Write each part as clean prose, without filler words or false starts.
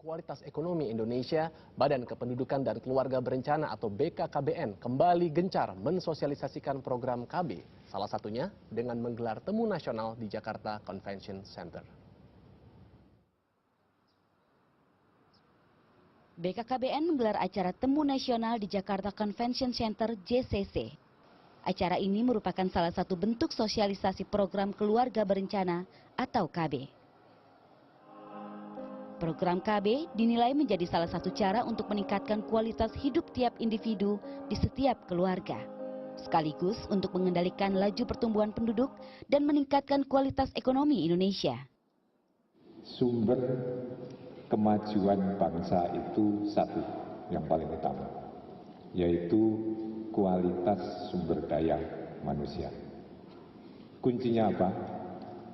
Kualitas Ekonomi Indonesia, Badan Kependudukan dan Keluarga Berencana atau BKKBN kembali gencar mensosialisasikan program KB, salah satunya dengan menggelar temu nasional di Jakarta Convention Center. BKKBN menggelar acara temu nasional di Jakarta Convention Center JCC. Acara ini merupakan salah satu bentuk sosialisasi program Keluarga Berencana atau KB. Program KB dinilai menjadi salah satu cara untuk meningkatkan kualitas hidup tiap individu di setiap keluarga, sekaligus untuk mengendalikan laju pertumbuhan penduduk dan meningkatkan kualitas ekonomi Indonesia. Sumber kemajuan bangsa itu satu yang paling utama, yaitu kualitas sumber daya manusia. Kuncinya apa?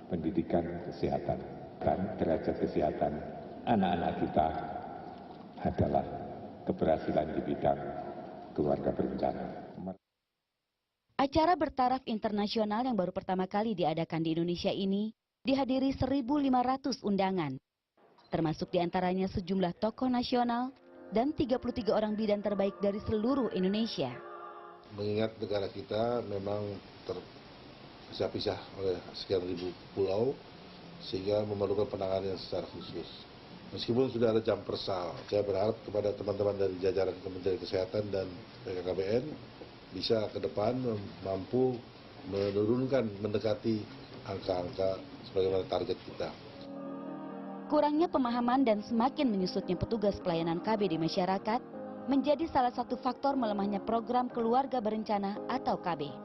Pendidikan, kesehatan, dan derajat kesehatan anak-anak kita adalah keberhasilan di bidang keluarga berencana. Acara bertaraf internasional yang baru pertama kali diadakan di Indonesia ini dihadiri 1.500 undangan, termasuk diantaranya sejumlah tokoh nasional dan 33 orang bidan terbaik dari seluruh Indonesia. Mengingat negara kita memang terpisah-pisah oleh sekian ribu pulau, sehingga memerlukan penanganan secara khusus. Meskipun sudah ada jam persal, saya berharap kepada teman-teman dari jajaran Kementerian Kesehatan dan BKKBN bisa ke depan mampu menurunkan, mendekati angka-angka sebagaimana target kita. Kurangnya pemahaman dan semakin menyusutnya petugas pelayanan KB di masyarakat menjadi salah satu faktor melemahnya program Keluarga Berencana atau KB.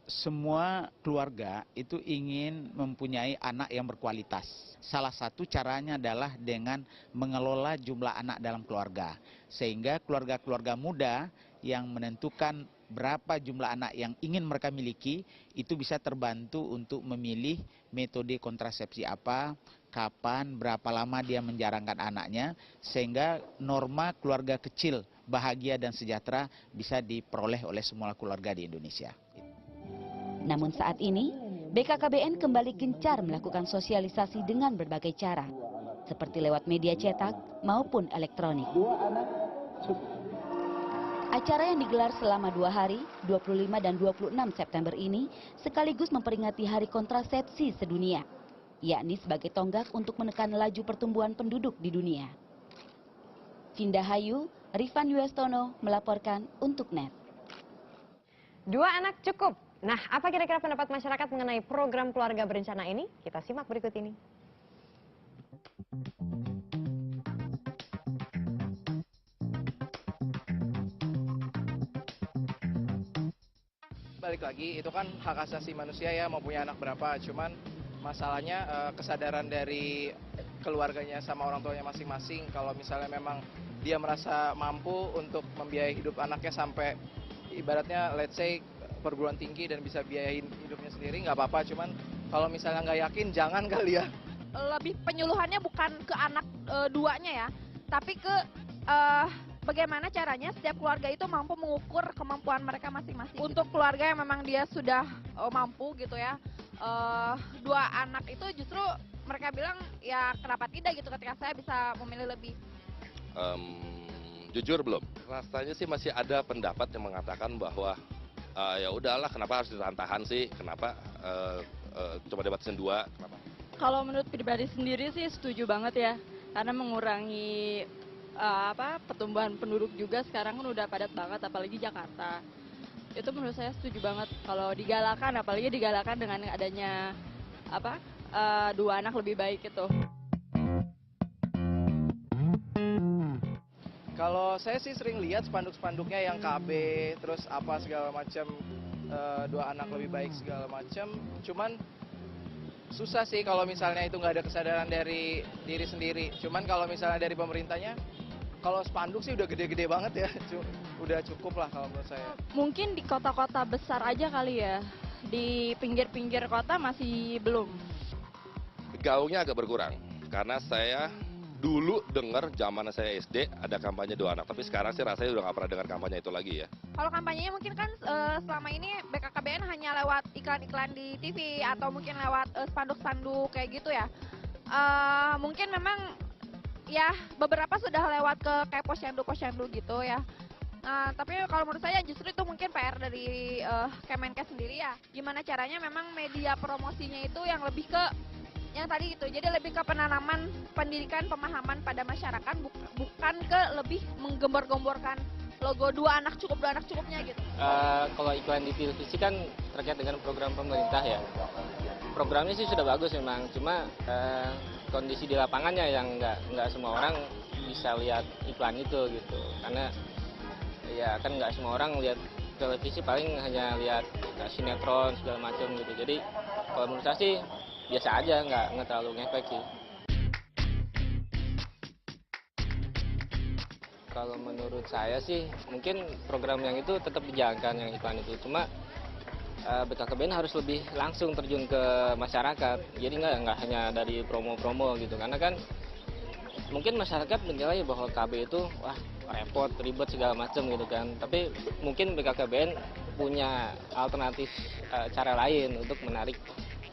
Semua keluarga itu ingin mempunyai anak yang berkualitas. Salah satu caranya adalah dengan mengelola jumlah anak dalam keluarga. Sehingga keluarga-keluarga muda yang menentukan berapa jumlah anak yang ingin mereka miliki, itu bisa terbantu untuk memilih metode kontrasepsi apa, kapan, berapa lama dia menjarangkan anaknya, sehingga norma keluarga kecil, bahagia dan sejahtera bisa diperoleh oleh semua keluarga di Indonesia. Namun saat ini, BKKBN kembali gencar melakukan sosialisasi dengan berbagai cara, seperti lewat media cetak maupun elektronik. Acara yang digelar selama 2 hari, 25 dan 26 September ini, sekaligus memperingati Hari Kontrasepsi Sedunia, yakni sebagai tonggak untuk menekan laju pertumbuhan penduduk di dunia. Finda Hayu, Rifan Yuestono melaporkan untuk NET. 2 anak cukup. Nah, apa kira-kira pendapat masyarakat mengenai program Keluarga Berencana ini? Kita simak berikut ini. Balik lagi, itu kan hak asasi manusia ya, mau punya anak berapa. Cuman masalahnya kesadaran dari keluarganya sama orang tuanya masing-masing. Kalau misalnya memang dia merasa mampu untuk membiayai hidup anaknya sampai ibaratnya let's say perguruan tinggi dan bisa biayain hidupnya sendiri, nggak apa-apa. Cuman kalau misalnya nggak yakin, jangan kali ya. Lebih penyuluhannya bukan ke anak duanya ya, tapi ke bagaimana caranya setiap keluarga itu mampu mengukur kemampuan mereka masing-masing. Untuk keluarga yang memang dia sudah mampu gitu ya, 2 anak itu justru mereka bilang ya kenapa tidak gitu ketika saya bisa memilih lebih. Jujur belum, rasanya sih masih ada pendapat yang mengatakan bahwa ya udahlah, kenapa harus ditahan sih, kenapa cuma dibatasin 2, kenapa? Kalau menurut pribadi sendiri sih setuju banget ya, karena mengurangi pertumbuhan penduduk juga sekarang kan udah padat banget, apalagi Jakarta. Itu menurut saya setuju banget kalau digalakan, apalagi digalakan dengan adanya 2 anak lebih baik itu. Kalau saya sih sering lihat spanduk-spanduknya yang KB, terus apa segala macam, 2 anak lebih baik segala macam. Cuman susah sih kalau misalnya itu nggak ada kesadaran dari diri sendiri. Cuman kalau misalnya dari pemerintahnya, kalau spanduk sih udah gede-gede banget ya, udah cukup lah kalau menurut saya. Mungkin di kota-kota besar aja kali ya, di pinggir-pinggir kota masih belum. Gaungnya agak berkurang, karena saya dulu dengar zaman saya SD ada kampanye 2 anak, tapi sekarang sih rasanya udah nggak pernah dengar kampanye itu lagi ya. Kalau kampanyenya mungkin kan selama ini BKKBN hanya lewat iklan-iklan di TV atau mungkin lewat spanduk-spanduk kayak gitu ya. Mungkin memang ya beberapa sudah lewat ke kayak posyandu gitu ya. Nah, tapi kalau menurut saya justru itu mungkin PR dari Kemenkes sendiri ya. Gimana caranya memang media promosinya itu yang lebih ke yang tadi itu. Jadi lebih ke penanaman pendidikan pemahaman pada masyarakat bukan ke lebih menggembor-gemborkan logo dua anak cukupnya gitu. Kalau iklan di televisi kan terkait dengan program pemerintah ya. Programnya sih sudah bagus memang, cuma kondisi di lapangannya yang nggak semua orang bisa lihat iklan itu gitu. Karena ya kan nggak semua orang lihat televisi, paling hanya lihat sinetron segala macam gitu. Jadi kalau menurut saya sih biasa aja, nggak terlalu ngefek sih. Kalau menurut saya sih mungkin program yang itu tetap dijalankan yang iklan itu, cuma BKKBN harus lebih langsung terjun ke masyarakat. Jadi nggak hanya dari promo-promo gitu, karena kan mungkin masyarakat menilai bahwa KB itu wah repot, ribet segala macam gitu kan. Tapi mungkin BKKBN punya alternatif cara lain untuk menarik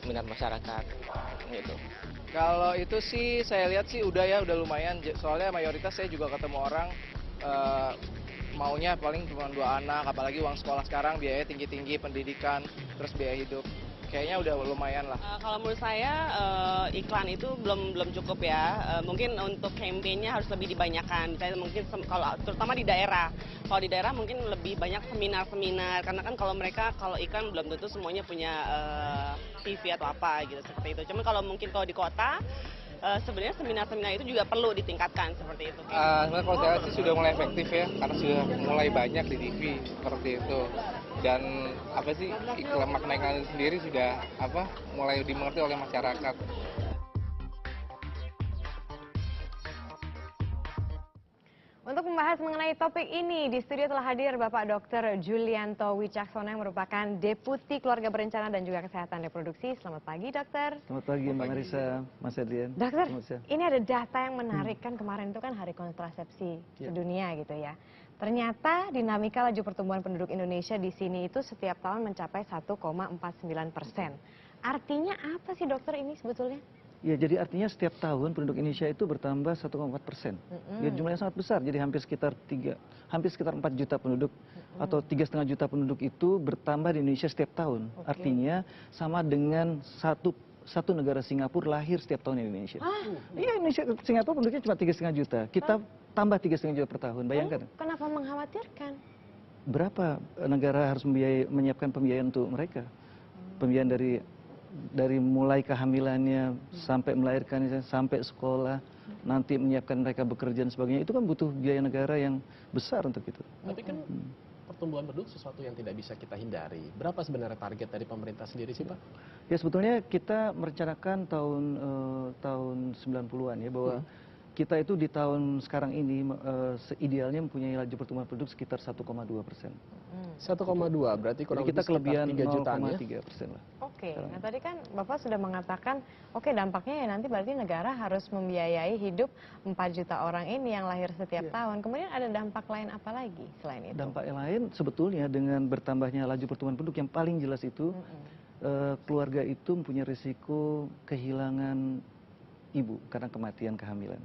minat masyarakat gitu. Kalau itu sih saya lihat sih udah lumayan, soalnya mayoritas saya juga ketemu orang maunya paling cuma 2 anak, apalagi uang sekolah sekarang biayanya tinggi-tinggi, pendidikan, terus biaya hidup. Kayaknya udah lumayan lah. Kalau menurut saya iklan itu belum cukup ya. Mungkin untuk campaign-nya harus lebih dibanyakan. Misalnya mungkin kalau terutama di daerah. Kalau di daerah mungkin lebih banyak seminar-seminar. Karena kan kalau iklan belum tentu semuanya punya TV atau apa gitu seperti itu. Cuma kalau mungkin kalau di kota sebenarnya seminar-seminar itu juga perlu ditingkatkan seperti itu. Sebenarnya kalau saya sih sudah mulai efektif ya, karena sudah mulai banyak di TV seperti itu. Dan makna iklan sendiri sudah mulai dimengerti oleh masyarakat. Untuk membahas mengenai topik ini, di studio telah hadir Bapak Dr. Julianto Wicaksono yang merupakan Deputi Keluarga Berencana dan juga Kesehatan Reproduksi. Selamat pagi, Dokter. Selamat pagi, Mbak Marisa, Mas Adrian. Dokter, ini ada data yang menarik kan, kemarin itu kan Hari Kontrasepsi Sedunia gitu ya. Ternyata dinamika laju pertumbuhan penduduk Indonesia di sini itu setiap tahun mencapai 1,49%. Artinya apa sih, Dokter, ini sebetulnya? Ya, jadi artinya setiap tahun penduduk Indonesia itu bertambah 1,4%. Ya, jumlahnya sangat besar, jadi hampir sekitar 4 juta penduduk atau 3,5 juta penduduk itu bertambah di Indonesia setiap tahun. Artinya sama dengan satu negara Singapura lahir setiap tahun di Indonesia. Iya, Singapura penduduknya cuma 3,5 juta. Kita tambah 3,5 juta per tahun, bayangkan. Kenapa mengkhawatirkan? Berapa negara harus menyiapkan pembiayaan untuk mereka? Pembiayaan dari mulai kehamilannya sampai melahirkannya sampai sekolah, nanti menyiapkan mereka bekerja dan sebagainya, itu kan butuh biaya negara yang besar untuk itu. Tapi kan pertumbuhan penduduk sesuatu yang tidak bisa kita hindari. Berapa sebenarnya target dari pemerintah sendiri sih, Pak? Ya, sebetulnya kita merencanakan tahun 90-an ya, bahwa kita itu di tahun sekarang ini idealnya mempunyai laju pertumbuhan penduduk sekitar 1,2%. 1,2 berarti kurang kita kelebihan 3 jutaan ya? 0,3% lah. Oke, nah tadi kan Bapak sudah mengatakan, oke, dampaknya ya nanti berarti negara harus membiayai hidup 4 juta orang ini yang lahir setiap tahun. Kemudian ada dampak lain apa lagi selain itu? Dampak yang lain sebetulnya dengan bertambahnya laju pertumbuhan penduduk yang paling jelas itu, keluarga itu mempunyai risiko kehilangan ibu karena kematian kehamilan.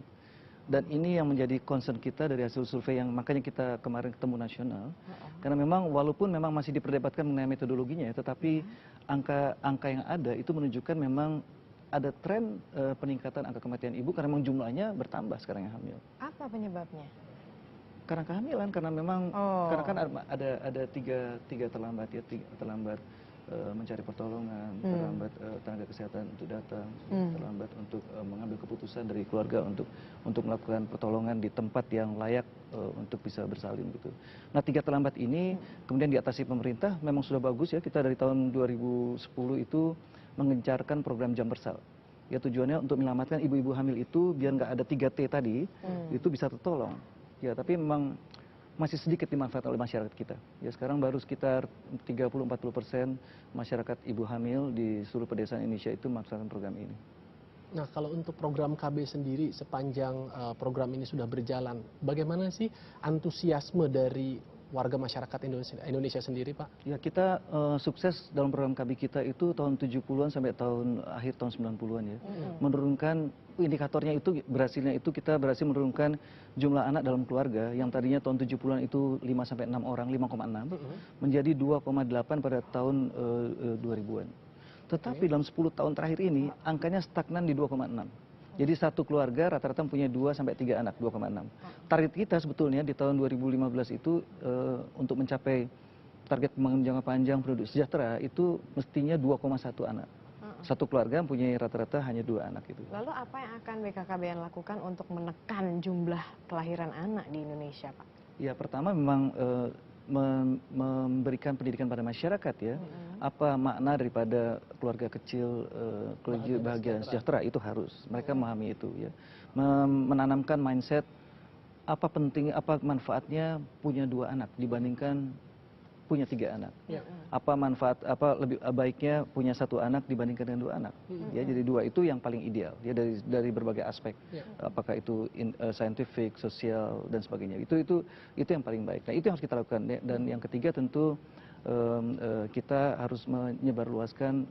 Dan ini yang menjadi concern kita dari hasil survei yang makanya kita kemarin ketemu nasional. Karena memang walaupun memang masih diperdebatkan mengenai metodologinya, tetapi angka yang ada itu menunjukkan memang ada tren peningkatan angka kematian ibu karena memang jumlahnya bertambah sekarang yang hamil. Apa penyebabnya? Karena kehamilan, karena memang karena kan ada tiga terlambat ya, terlambat mencari pertolongan, terlambat tenaga kesehatan untuk datang, terlambat untuk mengambil keputusan dari keluarga untuk melakukan pertolongan di tempat yang layak untuk bisa bersalin gitu. Nah, 3 terlambat ini kemudian diatasi pemerintah, memang sudah bagus ya, kita dari tahun 2010 itu mengencarkan program jam bersal. Ya, tujuannya untuk menyelamatkan ibu-ibu hamil itu biar nggak ada 3T tadi, itu bisa tertolong. Ya, tapi memang masih sedikit dimanfaatkan oleh masyarakat kita. Ya, sekarang baru sekitar 30-40% masyarakat ibu hamil di seluruh pedesaan Indonesia itu memanfaatkan program ini. Nah, kalau untuk program KB sendiri sepanjang program ini sudah berjalan, bagaimana sih antusiasme dari warga masyarakat Indonesia sendiri, Pak? Ya, kita sukses dalam program KB kita itu tahun 70-an sampai akhir tahun 90-an ya. Menurunkan indikatornya itu, berhasilnya itu kita berhasil menurunkan jumlah anak dalam keluarga yang tadinya tahun 70-an itu 5 sampai 6 orang, 5,6 menjadi 2,8 pada tahun 2000-an. Tetapi dalam 10 tahun terakhir ini angkanya stagnan di 2,6. Jadi satu keluarga rata-rata punya 2 sampai 3 anak, 2,6. Target kita sebetulnya di tahun 2015 itu untuk mencapai target pembangunan jangka panjang penduduk sejahtera itu mestinya 2,1 anak. Satu keluarga punya rata-rata hanya 2 anak itu. Lalu apa yang akan BKKBN lakukan untuk menekan jumlah kelahiran anak di Indonesia, Pak? Ya, pertama memang memberikan pendidikan pada masyarakat ya. Apa makna daripada keluarga kecil, keluarga bahagia dan sejahtera itu harus mereka memahami itu ya. Menanamkan mindset apa penting, apa manfaatnya punya 2 anak dibandingkan punya 3 anak. Apa manfaat, apa lebih baiknya punya 1 anak dibandingkan dengan 2 anak. Ya, jadi 2 itu yang paling ideal ya dari berbagai aspek. Apakah itu scientific, sosial dan sebagainya. Itu yang paling baik. Nah, itu yang harus kita lakukan. Dan yang ketiga tentu kita harus menyebarluaskan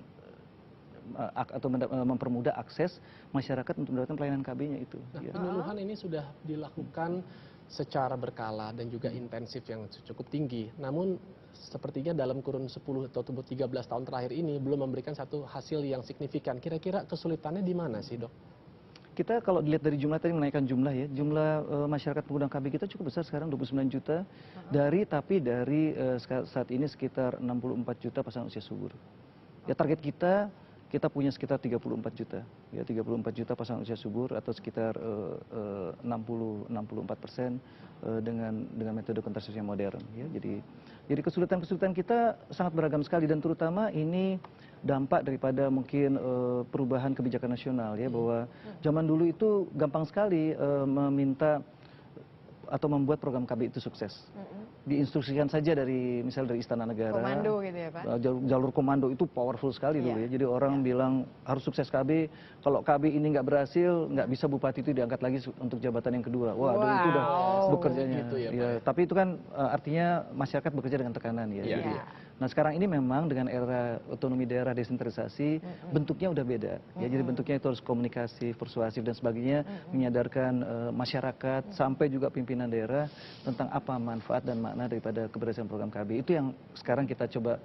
atau mempermudah akses masyarakat untuk mendapatkan pelayanan KB-nya itu. Nah, penyuluhan ini sudah dilakukan secara berkala dan juga intensif yang cukup tinggi. Namun sepertinya dalam kurun 10 atau 13 tahun terakhir ini belum memberikan satu hasil yang signifikan. Kira-kira kesulitannya di mana sih, Dok? Kita kalau dilihat dari jumlah tadi, menaikkan jumlah ya, jumlah masyarakat pengguna KB kita cukup besar sekarang 29 juta dari saat ini sekitar 64 juta pasangan usia subur. Ya, target kita punya sekitar 34 juta, ya 34 juta pasangan usia subur atau sekitar 64% dengan metode kontrasepsi yang modern. Ya, jadi kesulitan kita sangat beragam sekali dan terutama ini dampak daripada mungkin perubahan kebijakan nasional ya, bahwa zaman dulu itu gampang sekali meminta atau membuat program KB itu sukses. Diinstruksikan saja misalnya dari Istana Negara. Komando gitu ya, Pak? Jalur komando itu powerful sekali dulu ya. Jadi orang bilang harus sukses KB. Kalau KB ini nggak berhasil, nggak bisa bupati itu diangkat lagi untuk jabatan yang kedua. Waduh, itu udah bekerjanya. Gitu ya, tapi itu kan artinya masyarakat bekerja dengan tekanan ya. Jadi, nah sekarang ini memang dengan era otonomi daerah desentralisasi bentuknya udah beda. Ya, jadi bentuknya itu harus komunikasi, persuasif dan sebagainya, menyadarkan masyarakat sampai juga pimpinan daerah tentang apa manfaat dan makna daripada keberhasilan program KB. Itu yang sekarang kita coba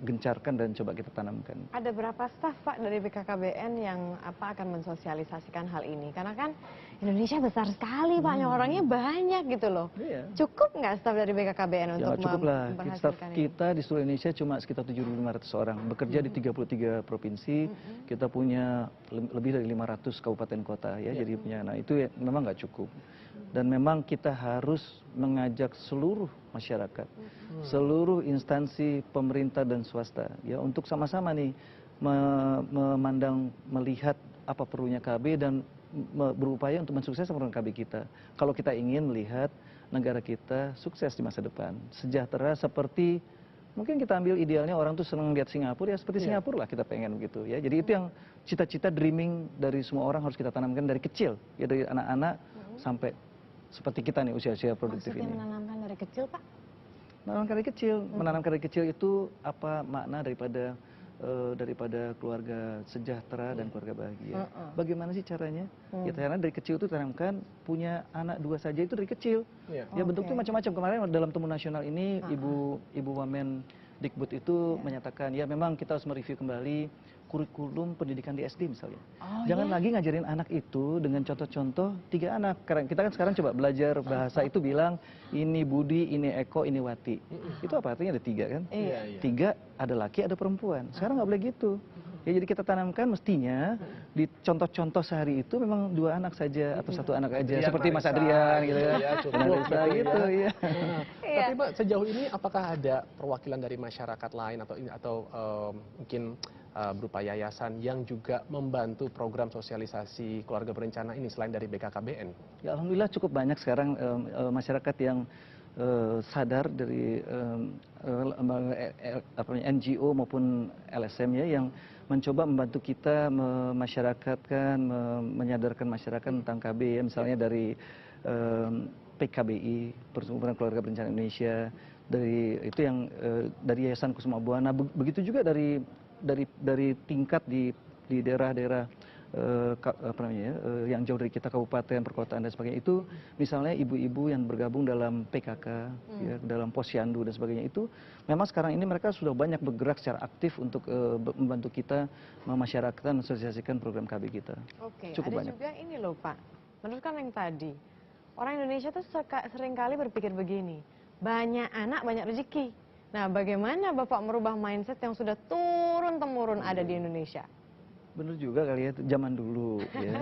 gencarkan dan coba kita tanamkan. Ada berapa staf, Pak, dari BKKBN yang akan mensosialisasikan hal ini? Karena kan Indonesia besar sekali, Pak, orangnya banyak gitu loh. Cukup nggak staf dari BKKBN untuk memperhasilkan staf kita di seluruh Indonesia cuma sekitar 7.500 orang, bekerja di 33 provinsi. Kita punya lebih dari 500 kabupaten kota ya, jadi punya. Nah, itu ya, memang nggak cukup. Dan memang kita harus mengajak seluruh masyarakat, seluruh instansi pemerintah dan swasta ya untuk sama-sama nih melihat apa perlunya KB dan berupaya untuk mensukseskan program KB kita. Kalau kita ingin melihat negara kita sukses di masa depan, sejahtera seperti mungkin kita ambil idealnya orang tuh senang lihat Singapura ya seperti Singapura lah kita pengen begitu ya. Jadi itu yang cita-cita dreaming dari semua orang harus kita tanamkan dari kecil ya, dari anak-anak sampai seperti kita nih usia-usia produktif ini. Maksudnya menanamkan dari kecil, Pak? Menanamkan dari kecil itu apa makna daripada keluarga sejahtera dan keluarga bahagia. Bagaimana sih caranya? Ya, karena dari kecil itu tanamkan punya anak 2 saja itu dari kecil. Ya bentuknya macam-macam. Kemarin dalam temu nasional ini Ibu Wamen Dikbud itu menyatakan ya memang kita harus mereview kembali kurikulum pendidikan di SD misalnya. Jangan lagi ngajarin anak itu dengan contoh-contoh 3 anak. Karena kita kan sekarang coba belajar bahasa itu bilang ini Budi, ini Eko, ini Wati. Itu apa artinya ada 3 kan? 3 ada laki, ada perempuan. Sekarang nggak boleh gitu. Ya, jadi kita tanamkan mestinya di contoh-contoh sehari itu memang 2 anak saja atau 1 anak aja. Seperti Mas Adrian gitu ya. Gitu ya. Tapi Pak, sejauh ini apakah ada perwakilan dari masyarakat lain atau mungkin berupa yayasan yang juga membantu program sosialisasi keluarga berencana ini selain dari BKKBN? Ya, alhamdulillah cukup banyak sekarang masyarakat yang sadar dari NGO maupun LSM ya yang mencoba membantu kita menyadarkan masyarakat tentang KB ya, misalnya dari PKBI, Perkumpulan Keluarga Berencana Indonesia, dari itu yang dari Yayasan Kusuma Buana, begitu juga dari tingkat di daerah-daerah yang jauh dari kita, kabupaten, perkotaan dan sebagainya. Itu misalnya ibu-ibu yang bergabung dalam PKK, ya, dalam posyandu dan sebagainya, itu memang sekarang ini mereka sudah banyak bergerak secara aktif untuk membantu kita memasyarakatkan, mensosialisasikan program KB kita. Oke, cukup ada banyak. juga ini loh Pak, meneruskan yang tadi, orang Indonesia tuh seringkali berpikir begini, banyak anak banyak rezeki. Nah, bagaimana Bapak merubah mindset yang sudah turun-temurun ada di Indonesia? Bener juga kali ya, zaman dulu ya.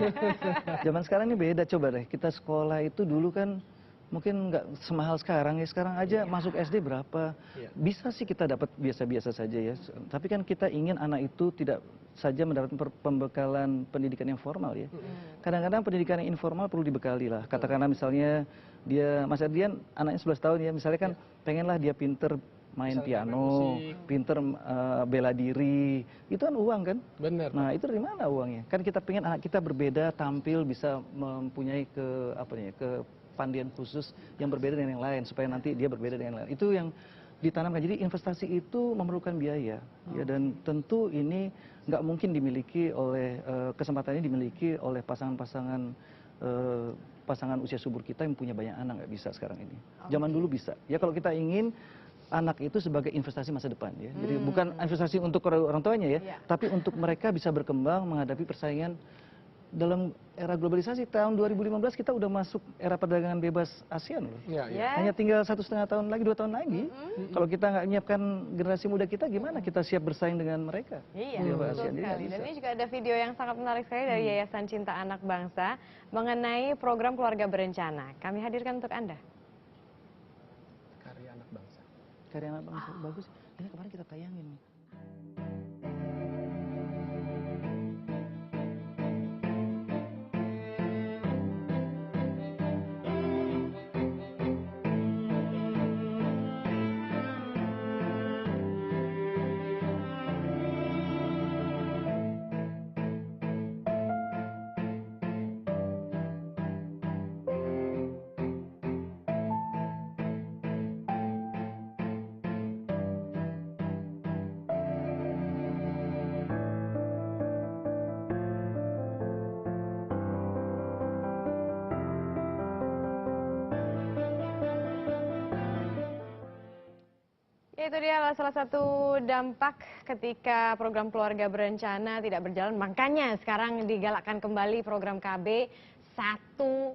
Zaman sekarang ini beda, coba deh kita sekolah itu dulu kan mungkin nggak semahal sekarang ya. Sekarang aja masuk SD berapa, bisa sih kita dapat biasa-biasa saja ya. Tapi kan kita ingin anak itu tidak saja mendapatkan pembekalan pendidikan yang formal ya. Kadang-kadang pendidikan yang informal perlu dibekali lah. Katakanlah misalnya dia, Mas Adrian anaknya 11 tahun ya, misalnya kan pengenlah dia pinter main piano, pinter bela diri, itu kan uang kan? Benar. Nah itu dari mana uangnya? Kan kita pengen anak kita berbeda, tampil, bisa mempunyai kepandian khusus yang berbeda dengan yang lain, supaya nanti dia berbeda dengan yang lain. Itu yang ditanamkan. Jadi investasi itu memerlukan biaya, ya, dan tentu ini nggak mungkin dimiliki oleh kesempatan ini dimiliki oleh pasangan usia subur kita yang punya banyak anak, nggak bisa sekarang ini. Zaman dulu bisa. Ya kalau kita ingin anak itu sebagai investasi masa depan ya. Jadi bukan investasi untuk orang tuanya ya, tapi untuk mereka bisa berkembang menghadapi persaingan dalam era globalisasi. Tahun 2015 kita udah masuk era perdagangan bebas ASEAN loh. Hanya tinggal 1,5 tahun lagi, 2 tahun lagi. Kalau kita nggak menyiapkan generasi muda kita, gimana kita siap bersaing dengan mereka? Iya, betul sekali. Dan ini juga ada video yang sangat menarik sekali dari Yayasan Cinta Anak Bangsa mengenai program keluarga berencana. Kami hadirkan untuk Anda. Karya anak bangsa. Karya anak bangsa, bagus. Ini kemarin kita tayangin nih. Itu dia salah satu dampak ketika program keluarga berencana tidak berjalan. Makanya sekarang digalakkan kembali program KB 2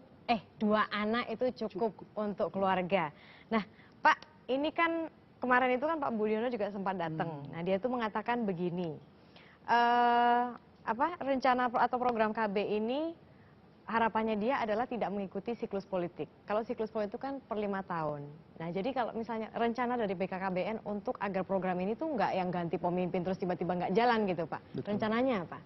anak itu cukup untuk keluarga. Nah Pak, ini kan kemarin itu kan Pak Budiono juga sempat datang. Nah dia tuh mengatakan begini, rencana atau program KB ini harapannya dia adalah tidak mengikuti siklus politik. Kalau siklus politik kan per 5 tahun. Nah jadi kalau misalnya rencana dari BKKBN untuk agar program ini tuh nggak yang ganti pemimpin terus tiba-tiba nggak jalan gitu Pak. Betul. Rencananya apa?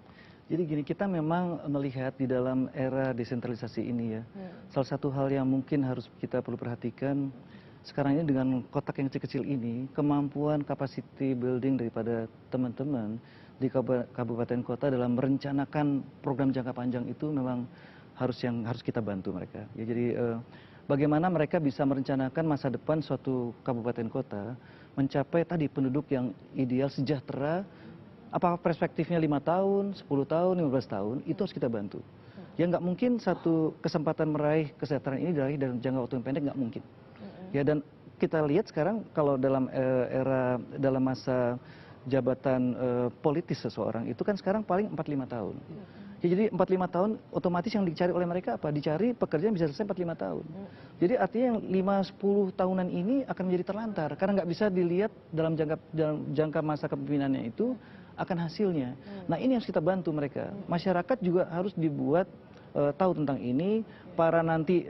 Jadi gini, kita memang melihat di dalam era desentralisasi ini ya, salah satu hal yang mungkin harus kita perlu perhatikan sekarang ini dengan kotak yang kecil-kecil ini, kemampuan capacity building daripada teman-teman di kabupaten kota dalam merencanakan program jangka panjang itu memang harus kita bantu mereka. Ya, jadi bagaimana mereka bisa merencanakan masa depan suatu kabupaten kota mencapai tadi penduduk yang ideal, sejahtera. Apakah perspektifnya 5 tahun, 10 tahun, 15 tahun, itu harus kita bantu. Ya nggak mungkin satu kesempatan meraih kesejahteraan ini diraih dalam jangka waktu yang pendek, nggak mungkin. Ya, dan kita lihat sekarang kalau dalam dalam masa jabatan politis seseorang itu kan sekarang paling 4-5 tahun. Ya, jadi 4-5 tahun otomatis yang dicari oleh mereka apa? Dicari pekerjaan bisa selesai 4-5 tahun. Jadi artinya yang 5-10 tahunan ini akan menjadi terlantar karena nggak bisa dilihat dalam jangka masa kepemimpinannya itu akan hasilnya. Nah ini harus kita bantu mereka. Masyarakat juga harus dibuat tahu tentang ini. Para nanti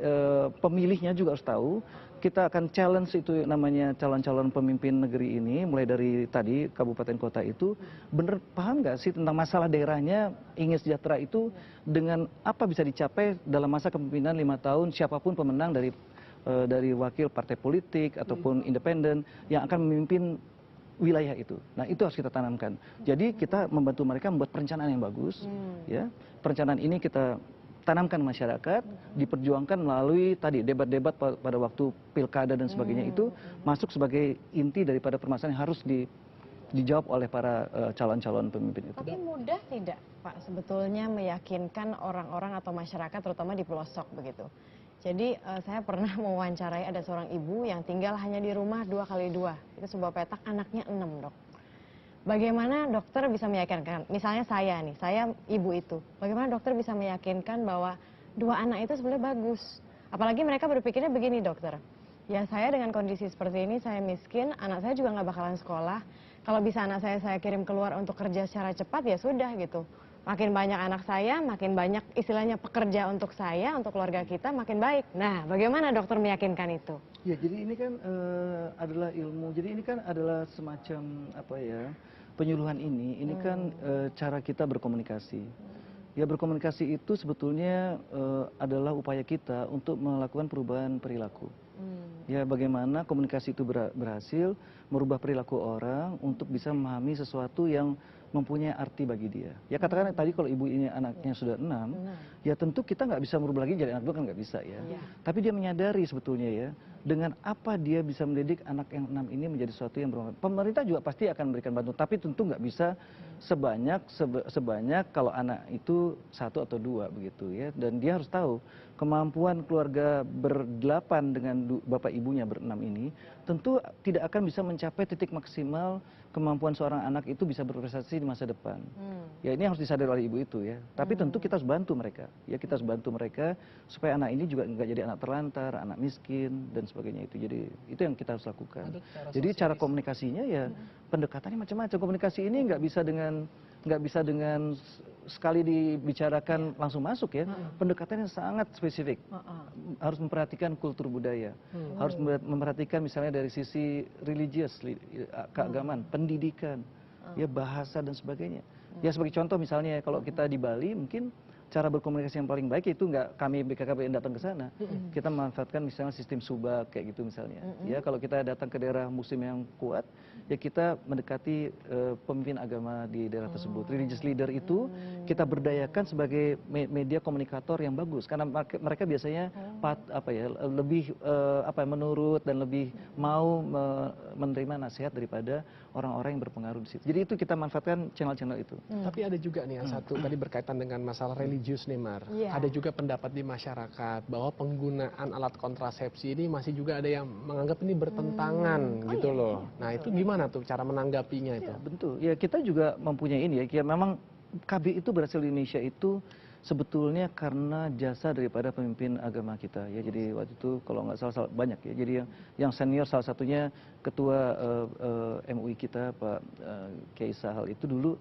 pemilihnya juga harus tahu. Kita akan challenge itu namanya calon-calon pemimpin negeri ini, mulai dari tadi kabupaten kota itu, bener paham nggak sih tentang masalah daerahnya, ingin sejahtera itu dengan apa bisa dicapai dalam masa kepemimpinan 5 tahun, siapapun pemenang dari wakil partai politik ataupun independen yang akan memimpin wilayah itu. Nah itu harus kita tanamkan. Jadi kita membantu mereka membuat perencanaan yang bagus, ya. Perencanaan ini kita tanamkan masyarakat, diperjuangkan melalui tadi debat-debat pada waktu pilkada dan sebagainya itu masuk sebagai inti daripada permasalahan yang harus dijawab oleh para calon-calon pemimpin itu. Tapi mudah tidak Pak sebetulnya meyakinkan orang-orang atau masyarakat terutama di pelosok begitu. Jadi saya pernah mewawancarai ada seorang ibu yang tinggal hanya di rumah 2x2. Itu sebuah petak, anaknya 6 dok. Bagaimana dokter bisa meyakinkan, misalnya saya nih, saya ibu itu. Bagaimana dokter bisa meyakinkan bahwa 2 anak itu sebenarnya bagus. Apalagi mereka berpikirnya begini dokter. Ya saya dengan kondisi seperti ini, saya miskin, anak saya juga nggak bakalan sekolah. Kalau bisa anak saya kirim keluar untuk kerja secara cepat ya sudah gitu. Makin banyak anak saya, makin banyak istilahnya pekerja untuk saya, untuk keluarga kita, makin baik. Nah, bagaimana dokter meyakinkan itu? Ya, jadi ini kan adalah ilmu. Jadi ini kan adalah semacam apa ya, penyuluhan ini kan cara kita berkomunikasi. Ya, berkomunikasi itu sebetulnya adalah upaya kita untuk melakukan perubahan perilaku. Ya, bagaimana komunikasi itu berhasil merubah perilaku orang untuk bisa memahami sesuatu yang mempunyai arti bagi dia. Ya katakan tadi kalau ibu ini anaknya sudah 6, ya tentu kita nggak bisa merubah lagi jadi anak 2 kan nggak bisa ya. Tapi dia menyadari sebetulnya ya, dengan apa dia bisa mendidik anak yang 6 ini menjadi sesuatu yang bermanfaat. Pemerintah juga pasti akan memberikan bantuan, tapi tentu nggak bisa sebanyak kalau anak itu 1 atau 2 begitu ya. Dan dia harus tahu kemampuan keluarga ber-8 dengan bapak ibunya ber-6 ini tentu tidak akan bisa mencapai titik maksimal kemampuan seorang anak itu bisa berprestasi di masa depan. Ya ini harus disadari oleh ibu itu ya. Tapi tentu kita harus bantu mereka. Ya kita harus bantu mereka supaya anak ini juga nggak jadi anak terlantar, anak miskin dan sebagainya itu. Jadi itu yang kita harus lakukan. Jadi cara komunikasinya ya pendekatannya macam-macam. Komunikasi ini nggak bisa dengan sekali dibicarakan langsung masuk ya. Pendekatannya sangat spesifik. Harus memperhatikan kultur budaya. Harus memperhatikan misalnya dari sisi religius, keagamaan, pendidikan, ya bahasa dan sebagainya. Ya sebagai contoh misalnya kalau kita di Bali mungkin cara berkomunikasi yang paling baik itu nggak kami BKKBN datang ke sana. Kita memanfaatkan misalnya sistem subak kayak gitu misalnya. Ya kalau kita datang ke daerah muslim yang kuat, ya kita mendekati pemimpin agama di daerah tersebut. Religious leader itu kita berdayakan sebagai media komunikator yang bagus karena mereka biasanya lebih menurut dan lebih mau menerima nasihat daripada orang-orang yang berpengaruh di situ. Jadi itu kita manfaatkan channel-channel itu. Tapi ada juga nih yang satu tadi berkaitan dengan masalah religius nih Mar. Ada juga pendapat di masyarakat bahwa penggunaan alat kontrasepsi ini masih juga ada yang menganggap ini bertentangan gitu loh. Nah itu gimana tuh cara menanggapinya itu? Ya, betul. Ya kita juga mempunyai ini ya. Memang KB itu berhasil di Indonesia itu sebetulnya karena jasa daripada pemimpin agama kita ya. Jadi waktu itu kalau nggak salah banyak ya. Jadi yang senior salah satunya ketua MUI kita Pak Kiai Sahal itu dulu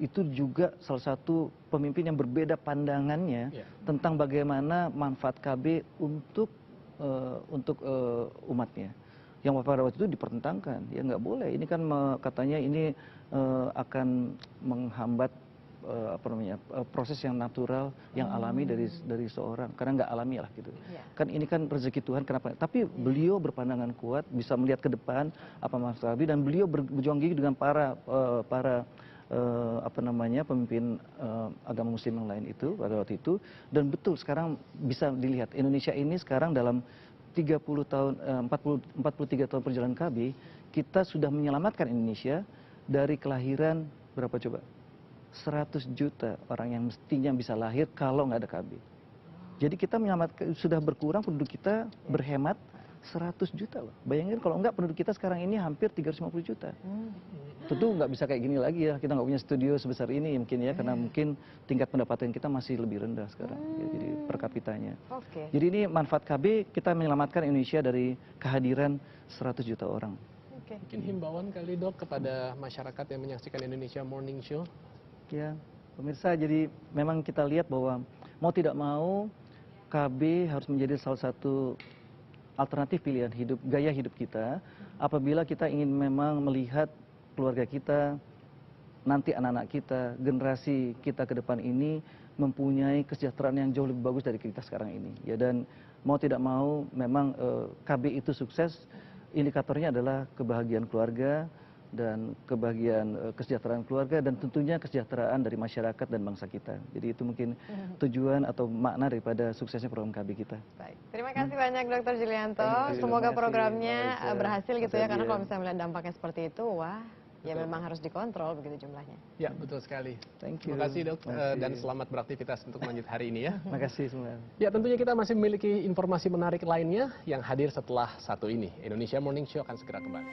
itu juga salah satu pemimpin yang berbeda pandangannya tentang bagaimana manfaat KB untuk umatnya. Yang pada waktu itu dipertentangkan, ya nggak boleh. Ini kan katanya ini akan menghambat proses yang natural, yang alami dari seorang, karena nggak alami lah gitu. Kan ini kan rezeki Tuhan, kenapa? Tapi beliau berpandangan kuat, bisa melihat ke depan apa maksud KB, dan beliau berjuang gigi dengan para pemimpin agama muslim yang lain itu pada waktu itu. Dan betul sekarang bisa dilihat Indonesia ini sekarang dalam 43 tahun perjalanan KB, kita sudah menyelamatkan Indonesia dari kelahiran berapa coba? 100 juta orang yang mestinya bisa lahir kalau nggak ada KB. Jadi kita menyelamatkan, sudah berkurang penduduk kita, berhemat 100 juta loh. Bayangin kalau nggak penduduk kita sekarang ini hampir 350 juta. Tentu nggak bisa kayak gini lagi ya, kita nggak punya studio sebesar ini mungkin ya, karena mungkin tingkat pendapatan kita masih lebih rendah sekarang, ya, jadi per kapitanya. Jadi ini manfaat KB, kita menyelamatkan Indonesia dari kehadiran 100 juta orang. Mungkin himbauan kali dok kepada masyarakat yang menyaksikan Indonesia Morning Show. Ya, pemirsa, jadi memang kita lihat bahwa mau tidak mau KB harus menjadi salah satu alternatif pilihan hidup, gaya hidup kita apabila kita ingin memang melihat keluarga kita, nanti anak-anak kita, generasi kita ke depan ini mempunyai kesejahteraan yang jauh lebih bagus dari kita sekarang ini. Ya, dan mau tidak mau memang KB itu sukses, indikatornya adalah kebahagiaan keluarga, dan kebahagiaan kesejahteraan keluarga dan tentunya kesejahteraan dari masyarakat dan bangsa kita. Jadi itu mungkin tujuan atau makna daripada suksesnya program KB kita. Baik, terima kasih banyak Dr. Julianto. Semoga programnya berhasil gitu ya, karena kalau misalnya melihat dampaknya seperti itu, wah, ya memang harus dikontrol begitu jumlahnya. Ya, betul sekali. Thank you. Terima kasih dok, dan selamat beraktivitas untuk lanjut hari ini ya. Terima kasih semua. Ya, tentunya kita masih memiliki informasi menarik lainnya yang hadir setelah satu ini. Indonesia Morning Show akan segera kembali.